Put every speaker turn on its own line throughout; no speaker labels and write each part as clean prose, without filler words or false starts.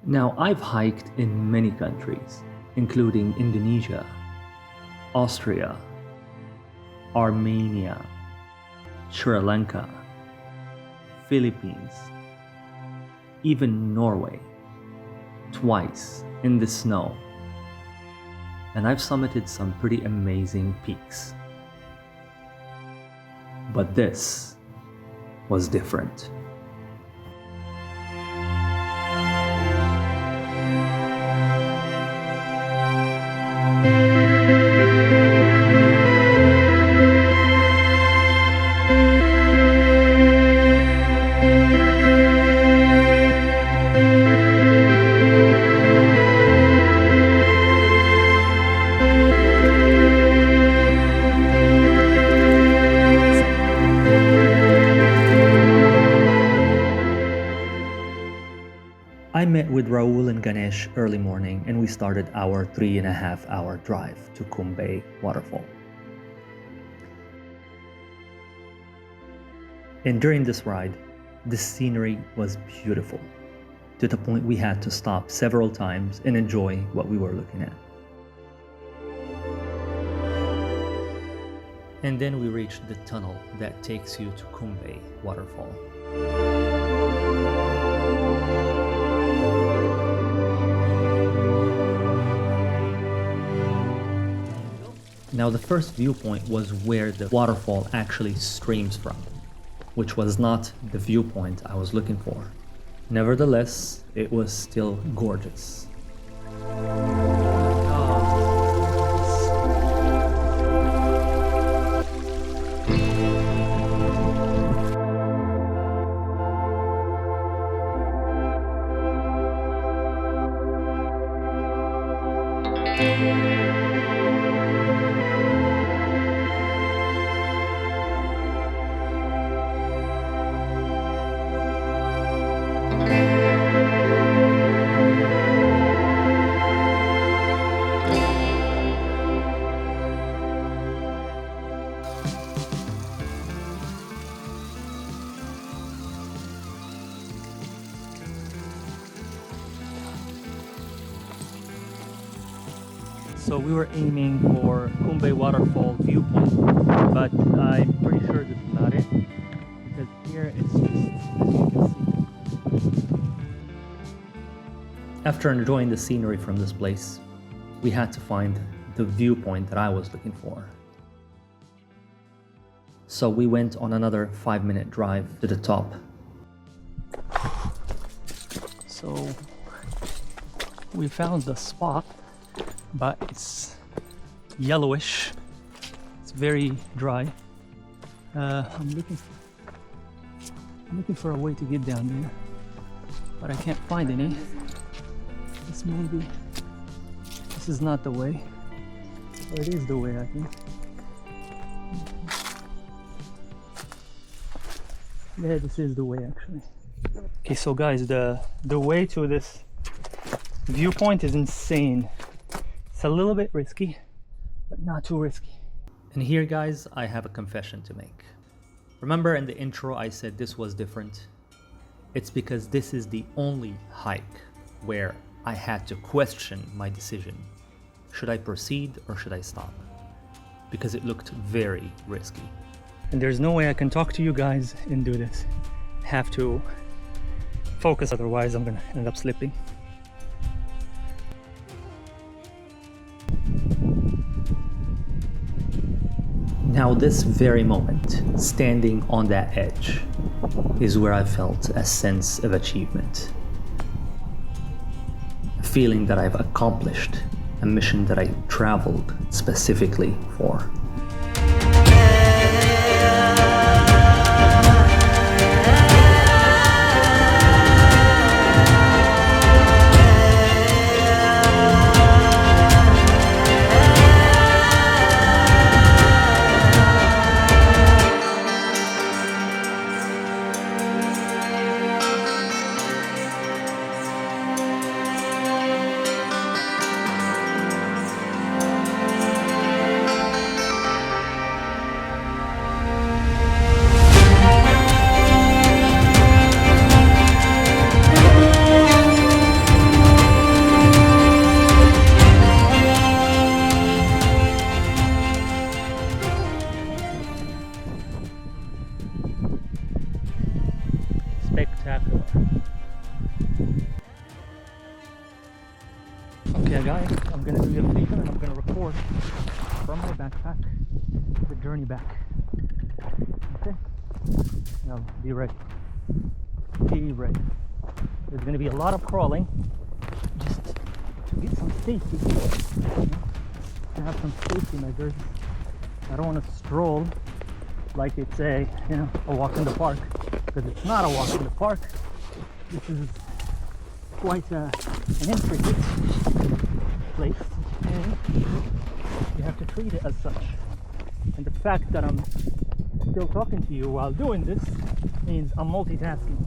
Now, I've hiked in many countries, including Indonesia, Austria, Armenia, Sri Lanka, Philippines, even Norway, twice in the snow. And I've summited some pretty amazing peaks. But this was different. I met with Raul and Ganesh early morning and we started our 3.5-hour drive to Kumbhe Waterfall. And during this ride, the scenery was beautiful, to the point we had to stop several times and enjoy what we were looking at. And then we reached the tunnel that takes you to Kumbhe Waterfall. Now, the first viewpoint was where the waterfall actually streams from, which was not the viewpoint I was looking for. Nevertheless, it was still gorgeous. So we were aiming for Kumbhe Waterfall viewpoint, but I'm pretty sure this is not it, because here it's just, as you can see. After enjoying the scenery from this place, we had to find the viewpoint that I was looking for. So we went on another 5-minute drive to the top.
So we found the spot, but it's yellowish. It's very dry. I'm looking for a way to get down there, but I can't find any. This is not the way, or it is the way, I think. Yeah, this is the way actually. Okay, so guys, the way to this viewpoint is insane. It's a little bit risky, but not too risky.
And here, guys, I have a confession to make. Remember in the intro I said this was different? It's because this is the only hike where I had to question my decision. Should I proceed or should I stop? Because it looked very risky.
And there's no way I can talk to you guys and do this. I have to focus, otherwise I'm gonna end up slipping.
Now, this very moment, standing on that edge, is where I felt a sense of achievement. A feeling that I've accomplished a mission that I traveled specifically for.
Okay guys, I'm gonna do a video and I'm gonna record from my backpack the journey back. Okay? Now be ready. Be ready. There's gonna be a lot of crawling just to get some safety. To have some safety measures. I don't want to stroll like it's a walk in the park, because it's not a walk in the park. This is quite an intricate place, and you have to treat it as such. And the fact that I'm still talking to you while doing this means I'm multitasking.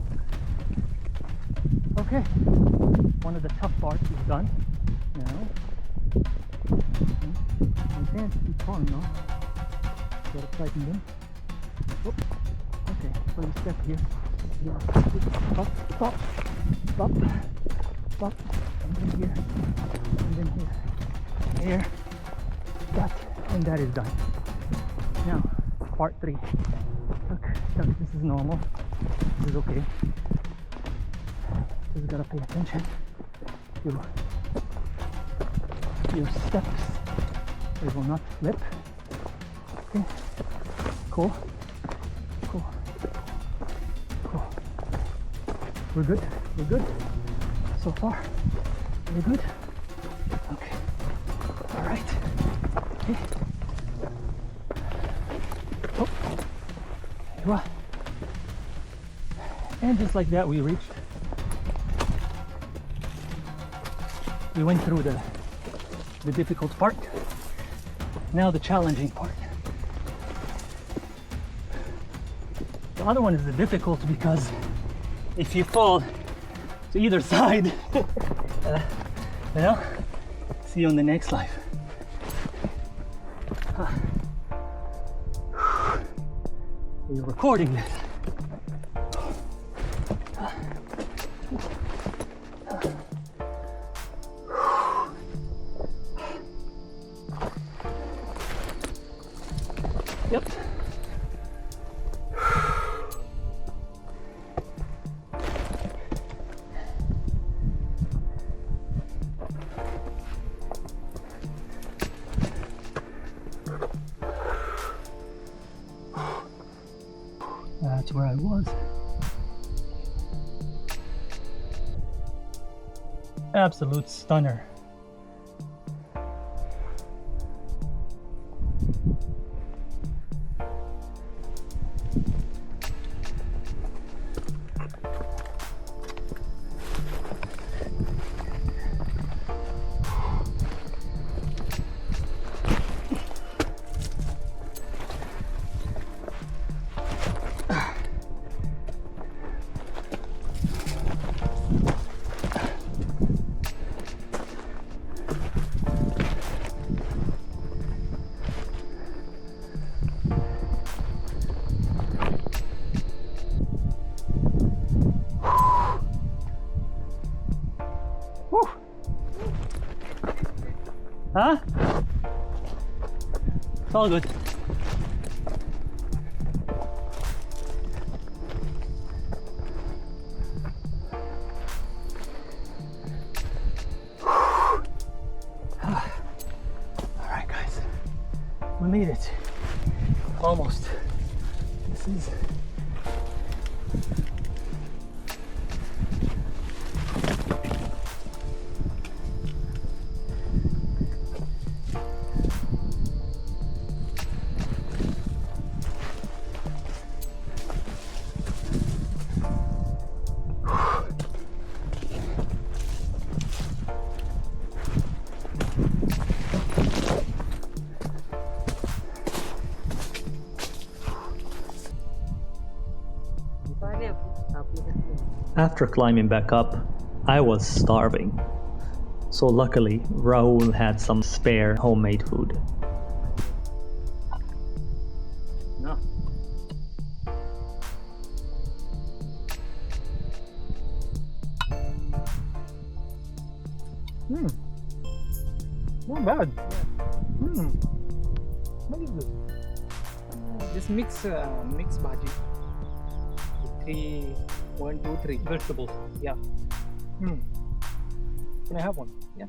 Okay, one of the tough parts is done. Now, my pants keep falling off. Gotta tighten them. Oh, okay, so you step here. Yeah. Up, stop, stop, stop, and then here, and then here, here, that, and that is done. Now, part 3. Tuck, this is normal. This is okay. Just gotta pay attention to your steps. They will not slip. Okay. Cool. Cool. Cool. We're good. We're good. So far, we're good. Okay. All right. Okay. Oh. Here you are. And just like that, we reached. We went through the difficult part. Now the challenging part. The other one is the difficult because if you fall to either side, see you in the next life. You're recording this. Yep. That's where I was. Absolute stunner. Huh? It's all good. Alright guys, we made it. Almost. This is After climbing back up, I was starving. So luckily, Rahul had some spare homemade food. No. Not bad. Very good.
Just mix bhaji. 3, 1, 2, 3 vegetables. Yeah. Can I have one? Yeah.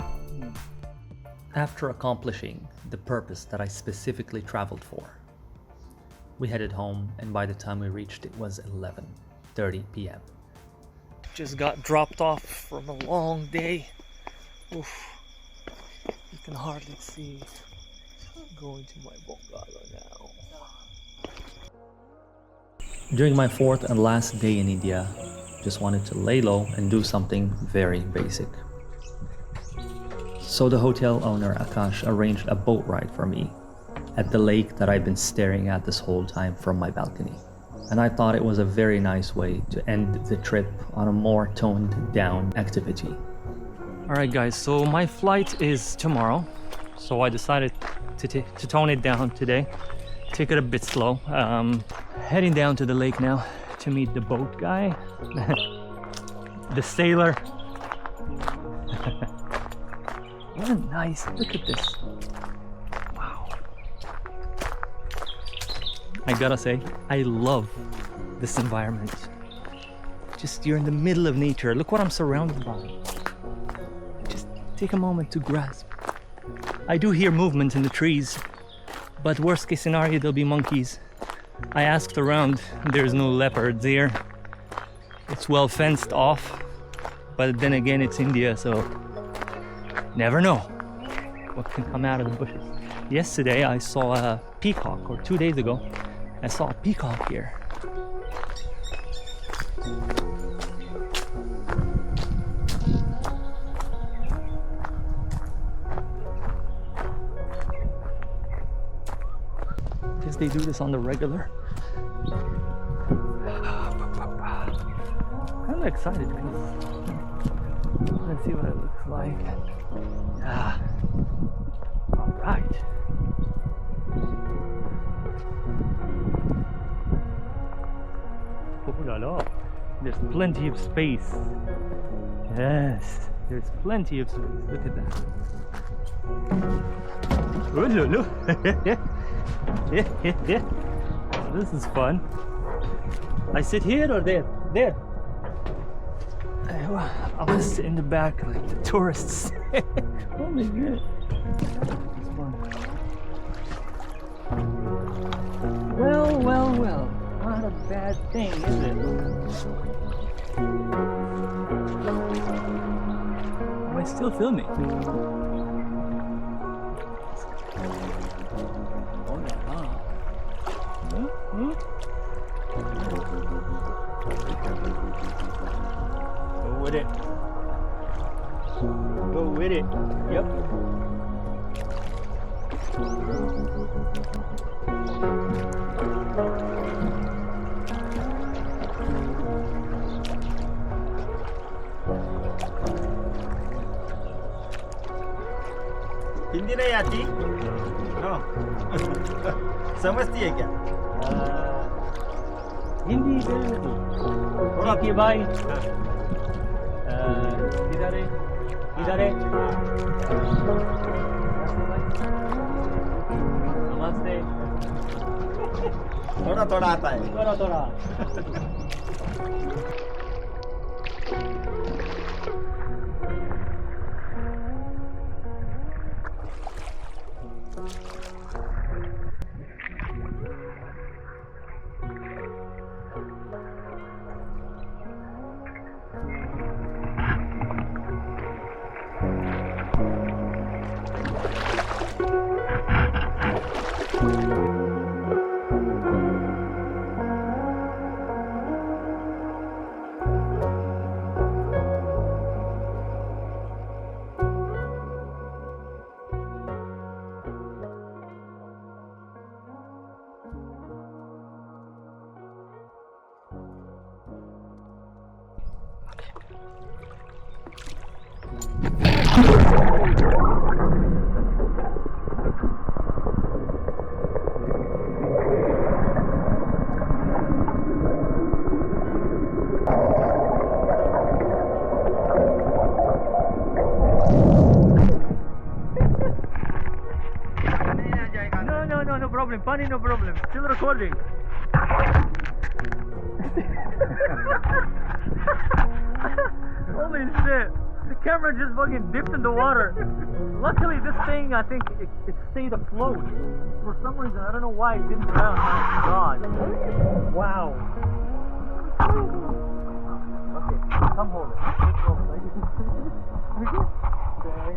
After accomplishing the purpose that I specifically traveled for, we headed home, and by the time we reached, it was 11:30 p.m.
Just got dropped off from a long day. Oof. You can hardly see. Going to my bungalow now.
During my fourth and last day in India, just wanted to lay low and do something very basic. So the hotel owner Akash arranged a boat ride for me at the lake that I've been staring at this whole time from my balcony. And I thought it was a very nice way to end the trip on a more toned down activity.
Alright guys, so my flight is tomorrow. So I decided to tone it down today. Take it a bit slow. Heading down to the lake now to meet the boat guy. The sailor. What a nice, look at this. Wow. I gotta say, I love this environment. Just you're in the middle of nature. Look what I'm surrounded by. Just take a moment to grasp. I do hear movement in the trees, but worst case scenario, there'll be monkeys. I asked around, there's no leopards here. It's well fenced off, but then again, it's India, so never know what can come out of the bushes. Yesterday, I saw a peacock, or 2 days ago, I saw a peacock here. Guess they do this on the regular. I'm excited because let's see what it looks like. Yeah. All right. Oh la la. There's plenty of space. Yes, there's plenty of space. Look at that. Oh la la. This is fun. I sit here or there? There. I want to sit in the back like the tourists. Oh my god. It's fun. Well, well, well. Not a bad thing, is it? Am I still filming? Oh yeah. Go with it. Go with it. Yep.
Hindi नहीं आती? No समझती है क्या?
हिंदी थोड़ा की भाई इधर है इधर है नमस्ते
थोड़ा थोड़ा आता है
थोड़ा थोड़ा No problem, funny, no problem. Still recording. Holy shit. The camera just fucking dipped in the water. Luckily, this thing, I think it stayed afloat. For some reason, I don't know why it didn't drown. My God. Wow. Okay, come hold it. Okay.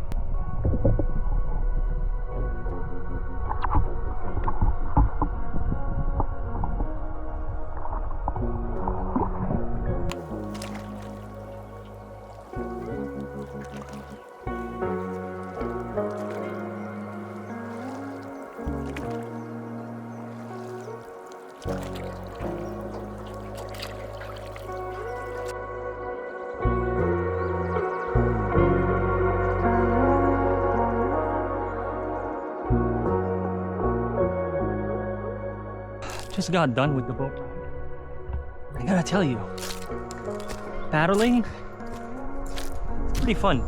Just got done with the boat ride. I gotta tell you, paddling, it's pretty fun.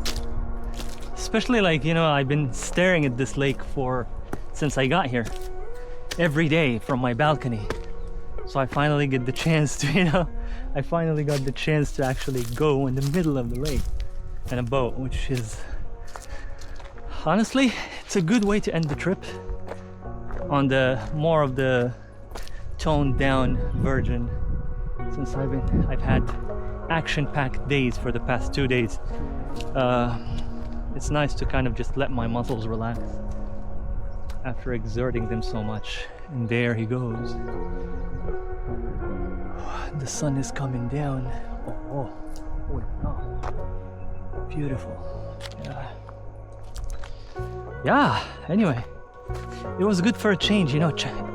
Especially like, you know, I've been staring at this lake since I got here. Every day from my balcony. So I finally get the chance to, you know, I finally got the chance to actually go in the middle of the lake in a boat, which is, honestly, it's a good way to end the trip on the more of the toned down version, since I've had action-packed days for the past 2 days. It's nice to kind of just let my muscles relax after exerting them so much. And there he goes. The sun is coming down. Oh no. Beautiful. Yeah, anyway, it was good for a change, you know.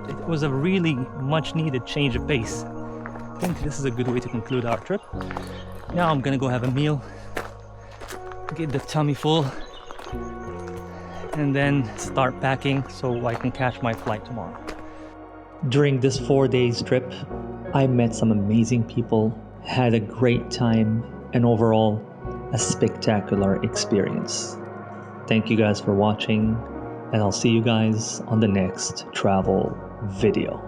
It was a really much needed change of pace. I think this is a good way to conclude our trip. Now I'm gonna go have a meal, get the tummy full, and then start packing so I can catch my flight tomorrow.
During this 4 days trip, I met some amazing people, had a great time, and overall, a spectacular experience. Thank you guys for watching, and I'll see you guys on the next travel video.